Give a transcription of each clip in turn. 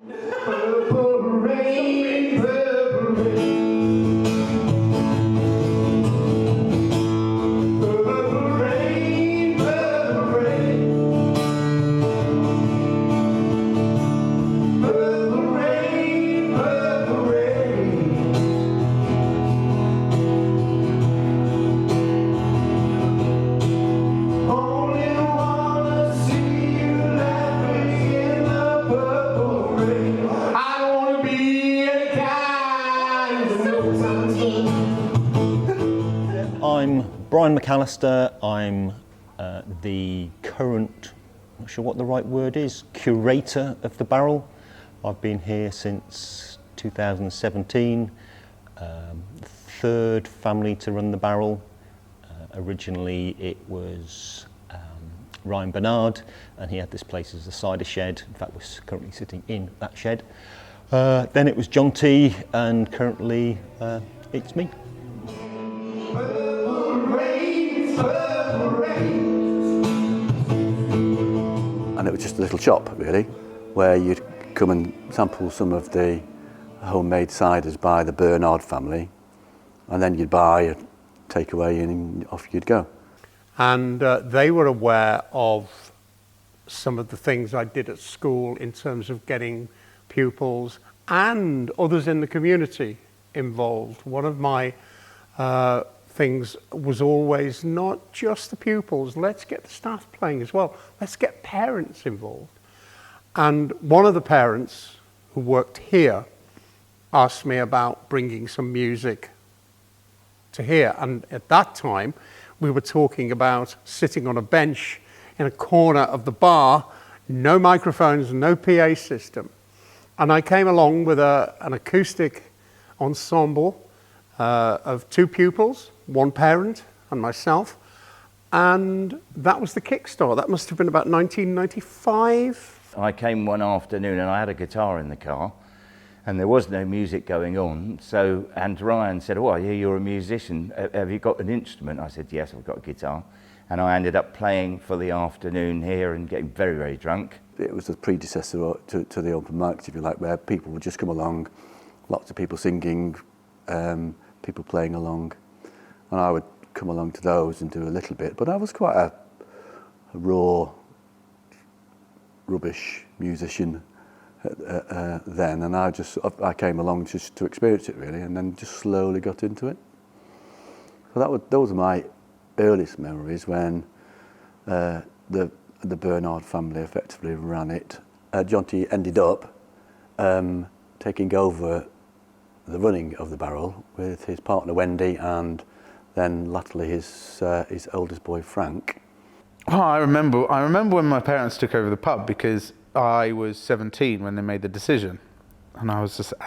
Purple rain, purple rain. Purple rain, purple rain. Purple rain, purple rain. Only wanna see you laughing in the purple rain. I don't wanna be a kind of I'm Brian McAllister. I'm the current, I'm not sure what the right word is, curator of the Barrel. I've been here since 2017, third family to run the Barrel. Originally it was Ryan Bernard, and he had this place as a cider shed. In fact, we're currently sitting in that shed. Then it was John T, and currently it's me. purple rain, purple rain. And it was just a little shop, really, where you'd come and sample some of the homemade ciders by the Bernard family, and then you'd buy a takeaway and off you'd go. And they were aware of some of the things I did at school in terms of getting pupils and others in the community involved. One of my things was always not just the pupils, let's get the staff playing as well, let's get parents involved. And one of the parents who worked here asked me about bringing some music to here, and at that time we were talking about sitting on a bench in a corner of the bar, no microphones, no PA system. And I came along with an acoustic ensemble of two pupils, one parent and myself, and that was the kickstart. That must have been about 1995. I came one afternoon and I had a guitar in the car and there was no music going on. And Ryan said, "Oh, I hear you're a musician. Have you got an instrument?" I said, "Yes, I've got a guitar." And I ended up playing for the afternoon here and getting very, very drunk. It was the predecessor to the open mics, if you like, where people would just come along, lots of people singing, people playing along, and I would come along to those and do a little bit. But I was quite a raw, rubbish musician then, and I came along just to experience it really, and then just slowly got into it. So those are my earliest memories when the Bernard family effectively ran it. John T ended up taking over the running of the Barrel with his partner Wendy, and then latterly his oldest boy Frank. Oh, I remember when my parents took over the pub, because I was 17 when they made the decision, and I was like,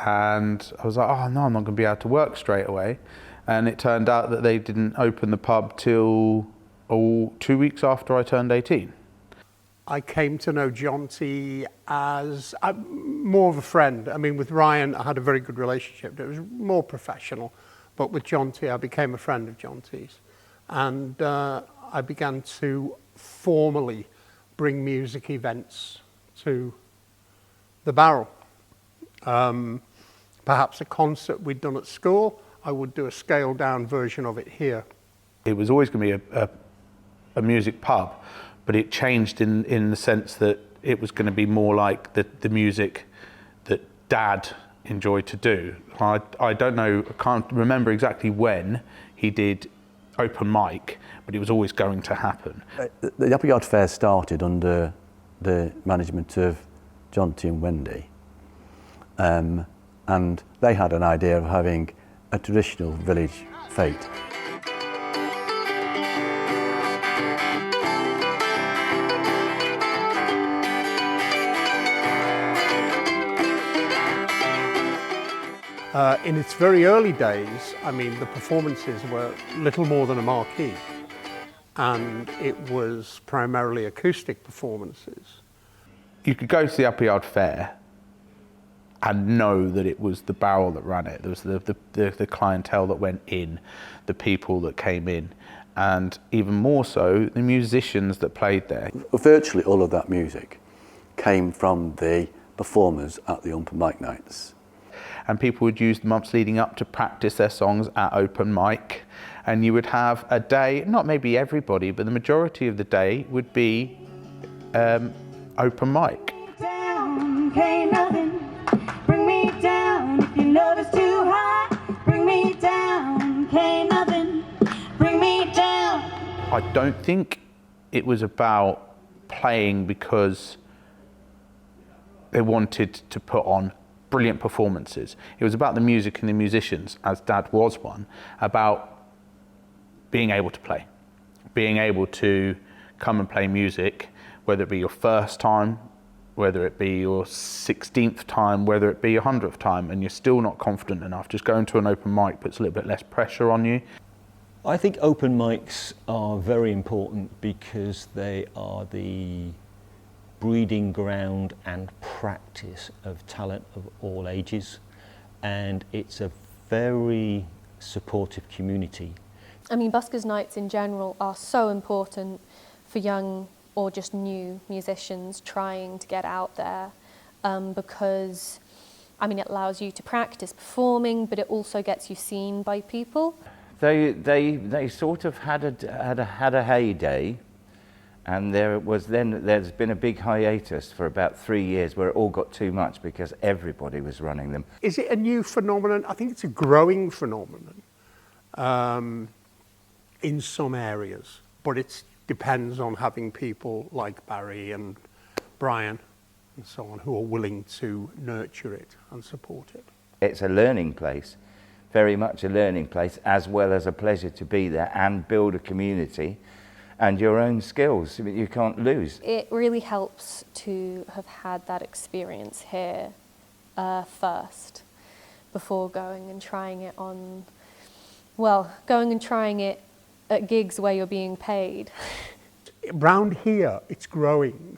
oh no, I'm not going to be able to work straight away. And it turned out that they didn't open the pub till 2 weeks after I turned 18. I came to know John T as more of a friend. I mean, with Ryan, I had a very good relationship. It was more professional. But with John T, I became a friend of John T's. And I began to formally bring music events to the Barrel. Perhaps a concert we'd done at school, I would do a scaled down version of it here. It was always going to be a music pub, but it changed in the sense that it was going to be more like the music that Dad enjoyed to do. I don't know, I can't remember exactly when he did open mic, but it was always going to happen. The Upper Yard Fair started under the management of John T and Wendy, and they had an idea of having a traditional village fete. In its very early days, I mean, the performances were little more than a marquee, and it was primarily acoustic performances. You could go to the Upper Yard Fair and know that it was the Barrel that ran it. There was the clientele that went in, the people that came in, and even more so, the musicians that played there. Virtually all of that music came from the performers at the open mic nights. And people would use the months leading up to practice their songs at open mic. And you would have a day, not maybe everybody, but the majority of the day would be open mic. Down, can't nothing bring me down. If you know it's too high, bring me down. Can't nothing bring me down. I don't think it was about playing because they wanted to put on brilliant performances. It was about the music and the musicians, as Dad was one, about being able to play, being able to come and play music, whether it be your first time, whether it be your 16th time, whether it be your 100th time, and you're still not confident enough. Just going to an open mic puts a little bit less pressure on you. I think open mics are very important because they are the breeding ground and practice of talent of all ages, and it's a very supportive community. I mean, buskers nights in general are so important for young or just new musicians trying to get out there, because I mean, it allows you to practice performing, but it also gets you seen by people. They sort of had a heyday, and there's been a big hiatus for about 3 years where it all got too much because everybody was running them. Is it a new phenomenon? I think it's a growing phenomenon in some areas, but it depends on having people like Barry and Brian and so on who are willing to nurture it and support it. It's a learning place, very much a learning place, as well as a pleasure to be there and build a community and your own skills. I mean, you can't lose. It really helps to have had that experience here first before going and trying it on, well, going and trying it at gigs where you're being paid. Round here, it's growing.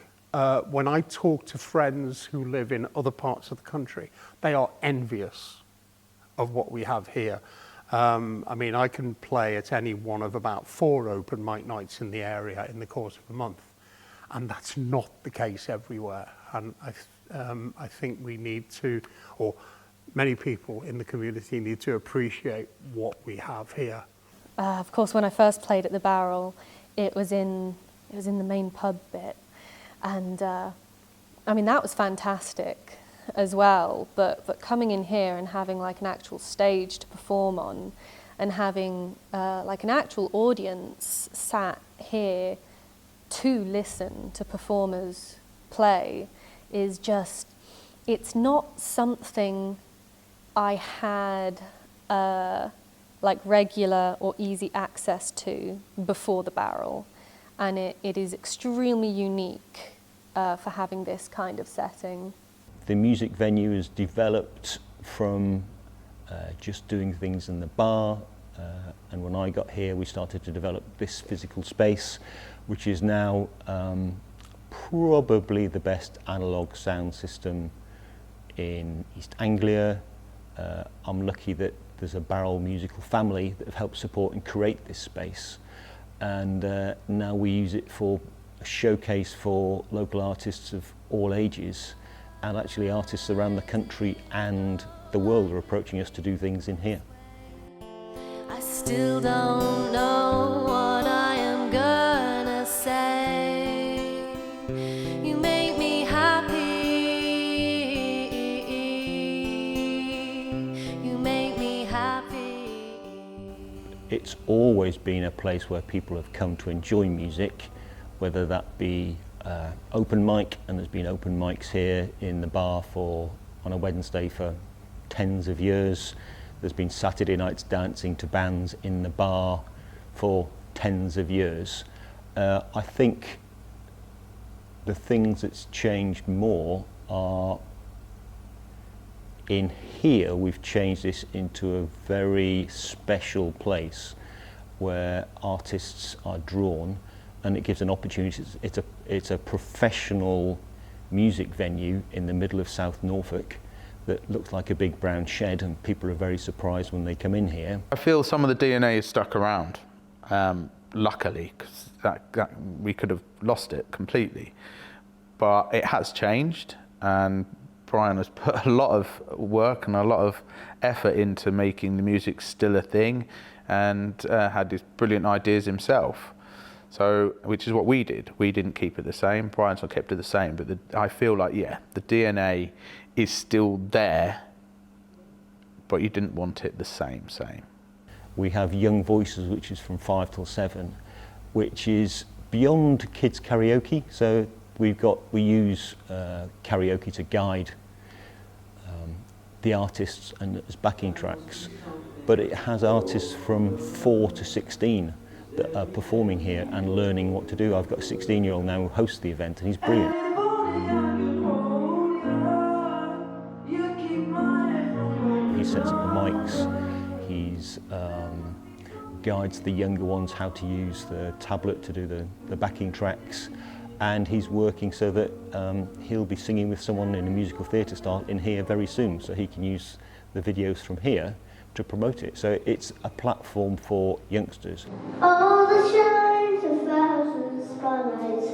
When I talk to friends who live in other parts of the country, they are envious of what we have here. I mean, I can play at any one of about 4 open mic nights in the area in the course of a month, and that's not the case everywhere. And I think we need to, or many people in the community need to appreciate what we have here. Of course, when I first played at the Barrel, it was in the main pub bit, and I mean, that was fantastic as well, but coming in here and having like an actual stage to perform on and having like an actual audience sat here to listen to performers play is just, it's not something I had like regular or easy access to before the Barrel, and it is extremely unique for having this kind of setting. The music venue has developed from just doing things in the bar, and when I got here we started to develop this physical space, which is now probably the best analogue sound system in East Anglia. I'm lucky that there's a Barrel musical family that have helped support and create this space, and now we use it for a showcase for local artists of all ages, and actually artists around the country and the world are approaching us to do things in here. I still don't know what I am gonna say. You make me happy. You make me happy. It's always been a place where people have come to enjoy music, whether that be open mic, and there's been open mics here in the bar on a Wednesday for tens of years. There's been Saturday nights dancing to bands in the bar for tens of years. I think the things that's changed more are in here we've changed this into a very special place where artists are drawn, and it gives an opportunity. It's a professional music venue in the middle of South Norfolk that looks like a big brown shed, and people are very surprised when they come in here. I feel some of the DNA is stuck around, luckily, because that we could have lost it completely. But it has changed, and Brian has put a lot of work and a lot of effort into making the music still a thing, and had these brilliant ideas himself. So, which is what we did. We didn't keep it the same. Brian's not kept it the same, but I feel like, yeah, the DNA is still there, but you didn't want it the same. We have Young Voices, which is from 5 till 7, which is beyond kids karaoke. So we use karaoke to guide the artists and as backing tracks, but it has artists from 4 to 16 that are performing here and learning what to do. I've got a 16-year-old now who hosts the event, and he's brilliant. He sets up the mics, he's guides the younger ones how to use the tablet to do the backing tracks, and he's working so that he'll be singing with someone in a musical theatre style in here very soon, so he can use the videos from here to promote it. So it's a platform for youngsters. All the shines of thousands spotlights,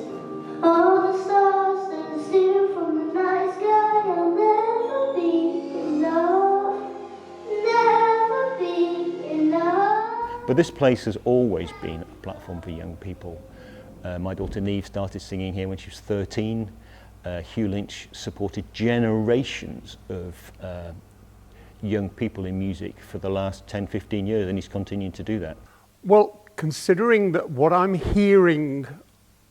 all the stars that steal from the night sky. I'll never be enough, never be enough. But this place has always been a platform for young people. My daughter Neve started singing here when she was 13. Hugh Lynch supported generations of young people in music for the last 10-15 years, and he's continued to do that. Well, considering that what I'm hearing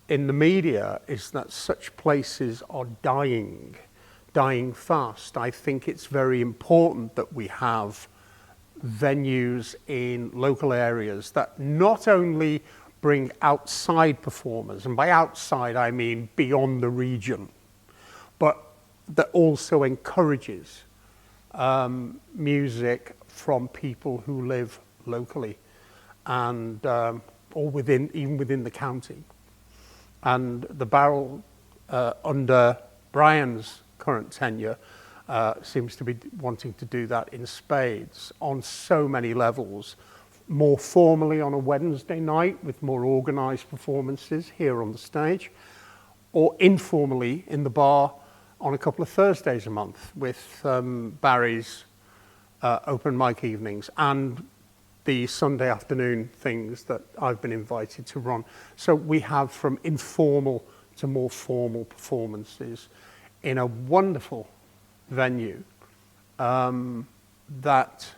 in the media is that such places are dying fast, I think it's very important that we have venues in local areas that not only bring outside performers, and by outside I mean beyond the region, but that also encourages music from people who live locally and or even within the county. And the Barrel under Brian's current tenure seems to be wanting to do that in spades on so many levels, more formally on a Wednesday night with more organised performances here on the stage, or informally in the bar on a couple of Thursdays a month with Barry's open mic evenings and the Sunday afternoon things that I've been invited to run. So we have from informal to more formal performances in a wonderful venue that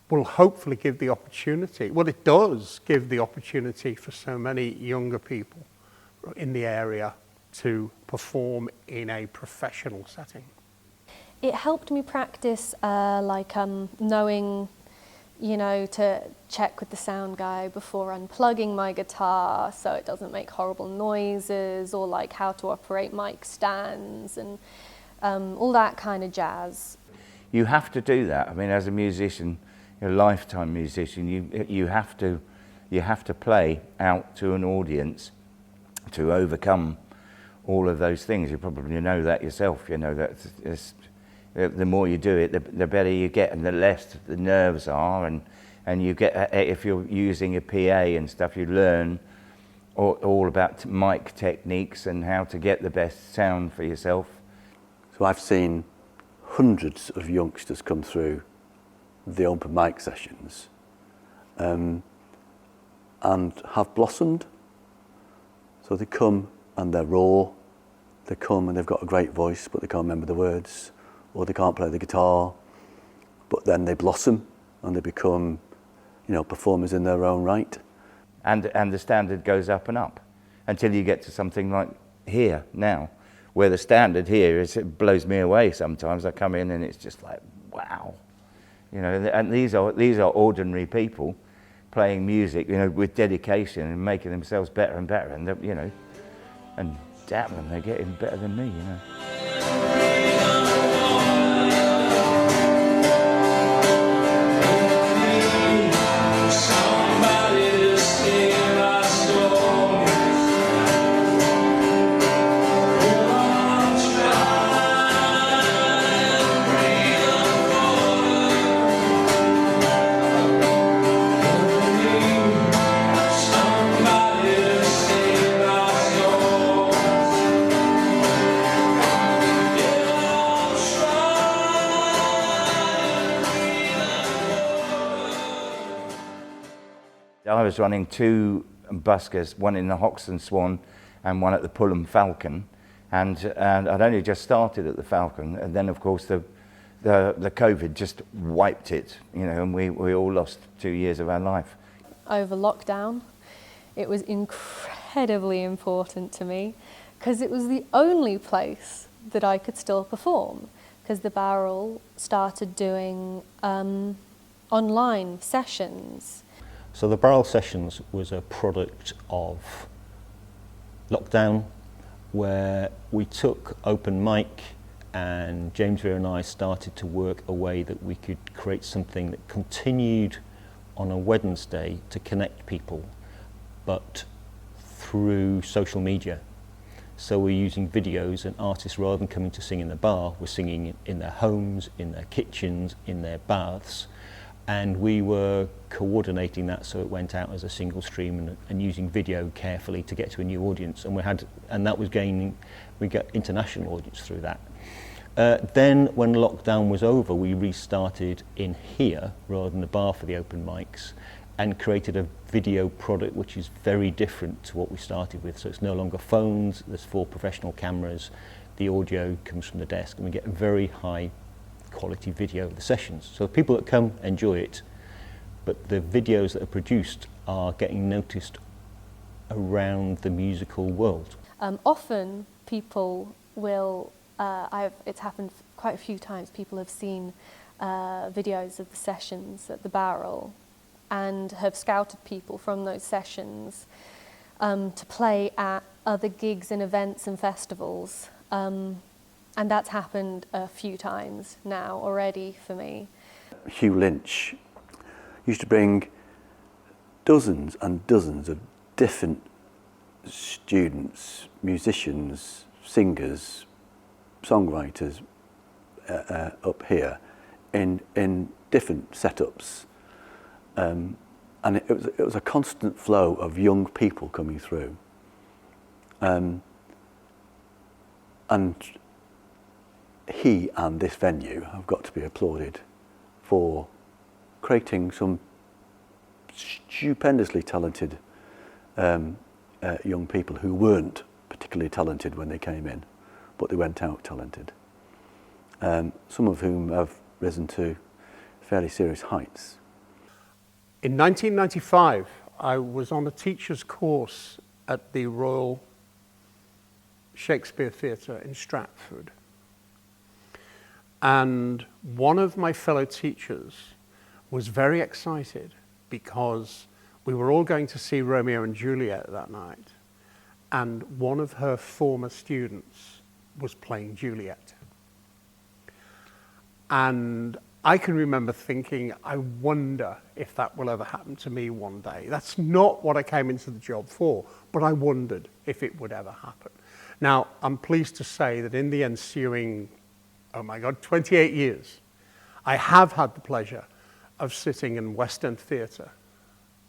will hopefully give the opportunity, well, it does give the opportunity for so many younger people in the area to perform in a professional setting. It helped me practice knowing, you know, to check with the sound guy before unplugging my guitar so it doesn't make horrible noises, or like how to operate mic stands and all that kind of jazz. You have to do that. I mean, as a musician, a lifetime musician, you have to play out to an audience to overcome all of those things. You probably know that yourself. You know that the more you do it, the better you get, and the less the nerves are, and you get, if you're using a PA and stuff, you learn all about mic techniques and how to get the best sound for yourself. So I've seen hundreds of youngsters come through the open mic sessions and have blossomed. So they come and they're raw, they come and they've got a great voice but they can't remember the words, or they can't play the guitar, but then they blossom and they become, you know, performers in their own right. And the standard goes up and up until you get to something like here now, where the standard here is, it blows me away sometimes. I come in and it's just like, wow. You know, and these are ordinary people playing music, you know, with dedication and making themselves better and better, and you know, and damn them, they're getting better than me, you know. I was running 2 buskers, one in the Hoxton Swan and one at the Pulham Falcon, and I'd only just started at the Falcon, and then of course the COVID just wiped it, you know, and we all lost 2 years of our life. Over lockdown, it was incredibly important to me because it was the only place that I could still perform, because the Barrel started doing online sessions. So the Barrel Sessions was a product of lockdown, where we took open mic, and James Veer and I started to work a way that we could create something that continued on a Wednesday to connect people, but through social media. So we're using videos, and artists, rather than coming to sing in the bar, were singing in their homes, in their kitchens, in their baths, and we were coordinating that so it went out as a single stream, and using video carefully to get to a new audience, and that was we got international audience through that. Then when lockdown was over, we restarted in here rather than the bar for the open mics, and created a video product which is very different to what we started with. So it's no longer phones, there's 4 professional cameras, the audio comes from the desk, and we get a very high quality video of the sessions. So people that come enjoy it, but the videos that are produced are getting noticed around the musical world. Often people will, it's happened quite a few times, people have seen videos of the sessions at the Barrel and have scouted people from those sessions to play at other gigs and events and festivals. And that's happened a few times now already for me. Hugh Lynch used to bring dozens and dozens of different students, musicians, singers, songwriters up here in different setups. And it was a constant flow of young people coming through. And he and this venue have got to be applauded for creating some stupendously talented young people who weren't particularly talented when they came in, but they went out talented. Some of whom have risen to fairly serious heights. In 1995, I was on a teacher's course at the Royal Shakespeare Theatre in Stratford. And one of my fellow teachers was very excited because we were all going to see Romeo and Juliet that night, and one of her former students was playing Juliet. And I can remember thinking, I wonder if that will ever happen to me one day. That's not what I came into the job for, but I wondered if it would ever happen. Now, I'm pleased to say that in the ensuing, 28 years, I have had the pleasure of sitting in West End Theatre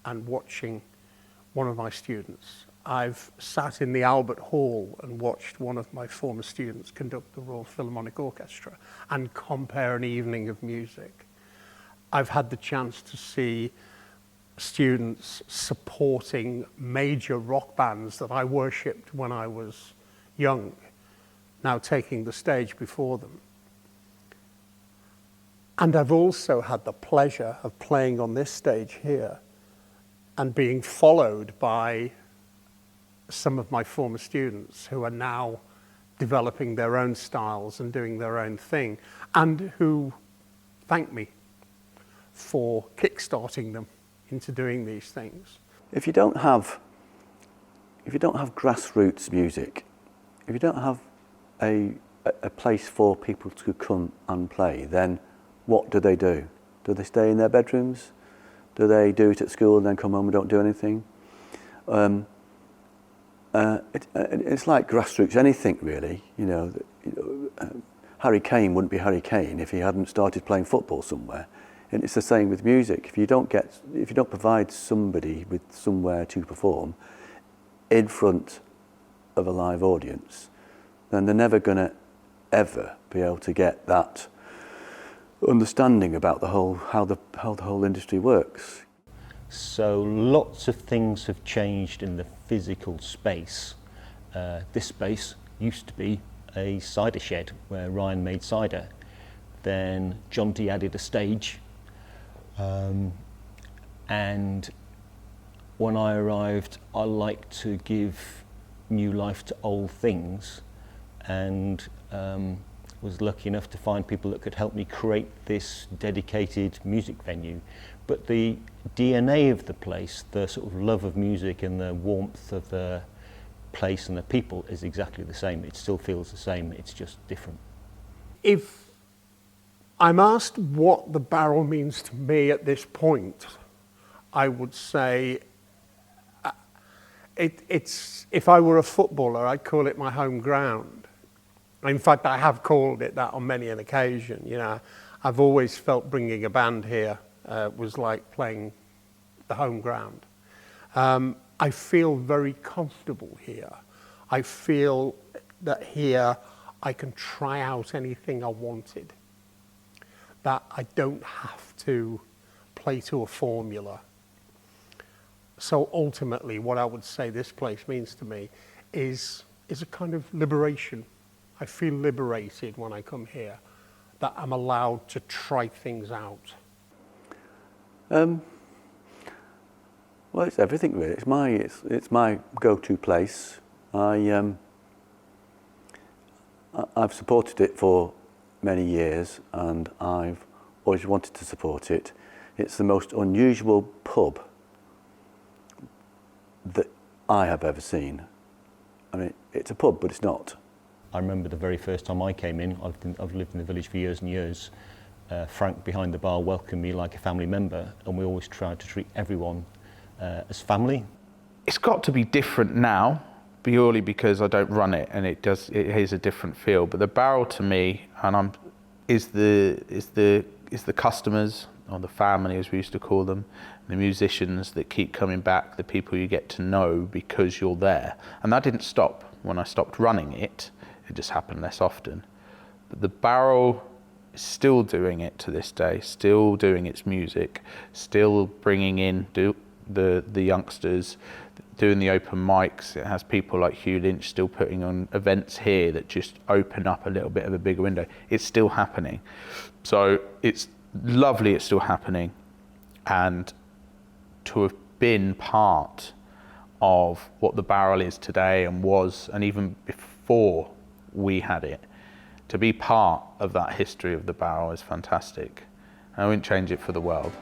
and watching one of my students. I've sat in the Albert Hall and watched one of my former students conduct the Royal Philharmonic Orchestra and compare an evening of music. I've had the chance to see students supporting major rock bands that I worshipped when I was young, now taking the stage before them. And I've also had the pleasure of playing on this stage here and being followed by some of my former students who are now developing their own styles and doing their own thing, and who thank me for kickstarting them into doing these things. If you don't have grassroots music, if you don't have a place for people to come and play, then what do they do? Do they stay in their bedrooms? Do they do it at school and then come home and don't do anything? It's like grassroots anything, really. You know, Harry Kane wouldn't be Harry Kane if he hadn't started playing football somewhere. And it's the same with music. If you don't provide somebody with somewhere to perform in front of a live audience, then they're never going to ever be able to get that understanding about how the whole industry works. So lots of things have changed in the physical space. This space used to be a cider shed where Ryan made cider. Then John D added a stage, and when I arrived, I like to give new life to old things, and was lucky enough to find people that could help me create this dedicated music venue. But the DNA of the place, the sort of love of music and the warmth of the place and the people is exactly the same. It still feels the same, it's just different. If I'm asked what the Barrel means to me at this point, I would say it's, if I were a footballer, I'd call it my home ground. In fact, I have called it that on many an occasion. You know, I've always felt bringing a band here was like playing the home ground. I feel very comfortable here. I feel that here I can try out anything I wanted. That I don't have to play to a formula. So ultimately, what I would say this place means to me is a kind of liberation. I feel liberated when I come here, that I'm allowed to try things out. Well, it's everything really. It's my go-to place. I've supported it for many years, and I've always wanted to support it. It's the most unusual pub that I have ever seen. I mean, it's a pub, but it's not. I remember the very first time I came in. I've lived in the village for years and years. Frank behind the bar welcomed me like a family member, and we always tried to treat everyone as family. It's got to be different now, purely because I don't run it, and it is a different feel. But the Barrel to me, and is the customers, or the family as we used to call them, the musicians that keep coming back, the people you get to know because you're there. And that didn't stop when I stopped running it. It just happened less often. But the Barrel is still doing it to this day, still doing its music, still bringing in the youngsters, doing the open mics. It has people like Hugh Lynch still putting on events here that just open up a little bit of a bigger window. It's still happening. So it's lovely it's still happening, and to have been part of what the Barrel is today and was, and even before we had it, to be part of that history of the Barrel is fantastic. I wouldn't change it for the world.